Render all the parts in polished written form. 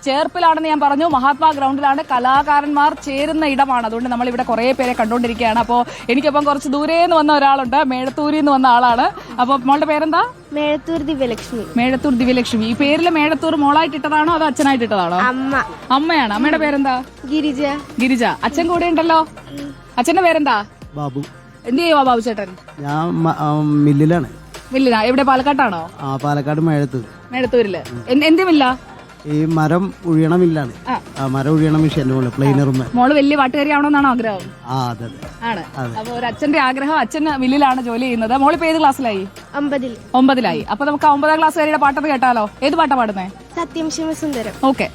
ചേർപ്പിലാണെന്ന് ഞാൻ പറഞ്ഞു. മഹാത്മാ ഗ്രൗണ്ടിലാണ്. കലാകാരന്മാർ ചേരുന്ന ഇടമാണ്. അതുകൊണ്ട് നമ്മൾ ഇവിടെ കുറെ പേരെ കണ്ടുകൊണ്ടിരിക്കുകയാണ്. അപ്പോൾ എനിക്കിപ്പം കുറച്ച് ദൂരേന്ന് വന്ന ഒരാളുണ്ട്, മേഴത്തൂരിൽ നിന്ന് വന്ന ആളാണ്. അപ്പൊ മോളുടെ പേരെന്താ? മേഴത്തൂർ ദിവ്യലക്ഷ്മി. മേഴത്തൂർ ദിവ്യലക്ഷ്മി. ഈ പേരില് മേഴത്തൂർ മോളായിട്ട് ഇട്ടതാണോ അതോ അച്ഛനായിട്ട് ഇട്ടതാണോ? അമ്മ. അമ്മയാണ്. അമ്മയുടെ പേരെന്താ? ഗിരിജ. ഗിരിജ. അച്ഛൻ കൂടെ ഉണ്ടല്ലോ. അച്ഛന്റെ പേരെന്താ? ബാബു. എന്ത് ചെയ്യുവാ ബാബു ചേട്ടൻ? ഞാൻ മില്ലിലാണ്. മില്ലിനാ? എവിടെ, പാലക്കാട്ടാണോ? പാലക്കാട് മേഴത്തൂർ. മേഴത്തൂരില് എന്ത് മില്ല? ഈ മരം ഉഴിയണ മില്ലാണ്. മരം ഉഴിയണ മിഷീന്റെ മോള് പ്ലെയിനറുമേ. മോള് വലിയ പാട്ടുകാരിയാവണമെന്നാണ് ആഗ്രഹം? അതെ ആണ്. അപ്പൊ ഒരു അച്ഛന്റെ ആഗ്രഹം. അച്ഛൻ മില്ലിലാണ് ജോലി ചെയ്യുന്നത്. മോളിപ്പോ ഏത് ക്ലാസ്സിലായി? 9ലായി. അപ്പൊ നമുക്ക് 9ാം ക്ലാസ്സുകാരിയുടെ പാട്ടൊക്കെ കേട്ടാലോ? ഏത് പാട്ടാ പാടുന്നേ? സത്യം ശിവസുന്ദരം. ഓക്കെ.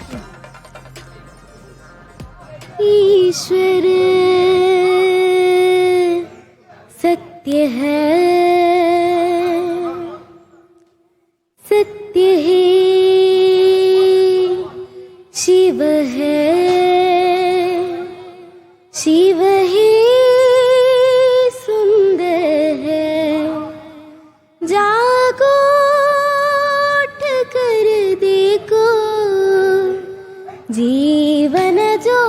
ഈശ്വര सत्य है, सत्य है, शिव है, शिव है, सुंदर है, जागो उठ कर देखो, जीवन जो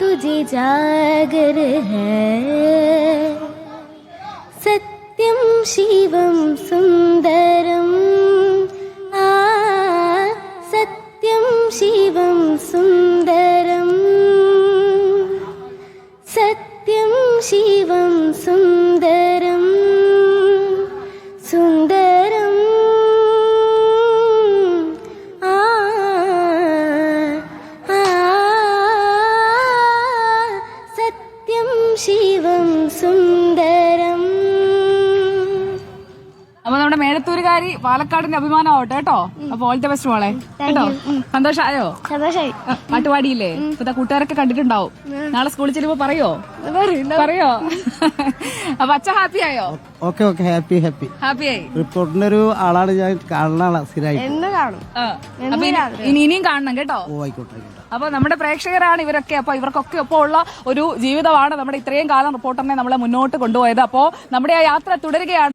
तुझे जागर है, सत्यं शिवं सुन्दरं, सत्यं शिवं सुन्दरं, सत्यं शिवं सुन्दरं, सुन्दरं, सत्यं शिवं सुन्दरं. അപ്പൊ നമ്മുടെ മേഴത്തൂരുകാരി പാലക്കാടിന്റെ അഭിമാനമാവട്ടെ കേട്ടോ. അപ്പൊ ഓൾ ദി ബെസ്റ്റ് മോളെ കേട്ടോ. സന്തോഷായോ? സന്തോഷായി. പാട്ടുപാടിയില്ലേ? ഇപ്പത്തെ കൂട്ടുകാരൊക്കെ കണ്ടിട്ടുണ്ടാവും. നാളെ സ്കൂളിൽ ചെല്ലുമ്പോ പറയോ? അപ്പൊ അച്ഛ ഹാപ്പി ആയോ? ഓക്കെ ഓക്കെ, ഹാപ്പി ഹാപ്പി ഹാപ്പിയായി. റിപ്പോർട്ടിന്റെ ഒരു ആളാണ് ഞാൻ, കാണുന്ന ആളാണ് സ്ഥിരമായിട്ട്. എന്ന് കാണും. അപ്പൊ ഇനിയും കാണണം കേട്ടോ. ഓ ആയിക്കോട്ടെ ആയിക്കോട്ടെ. അപ്പൊ നമ്മുടെ പ്രേക്ഷകരാണ് ഇവരൊക്കെ. അപ്പൊ ഇവർക്കൊക്കെ ഒപ്പം ഉള്ള ഒരു ജീവിതമാണ് നമ്മുടെ ഇത്രയും കാലം റിപ്പോർട്ടറിനെ നമ്മളെ മുന്നോട്ട് കൊണ്ടുപോയത്. അപ്പോ നമ്മുടെ ആ യാത്ര തുടരുകയാണ്.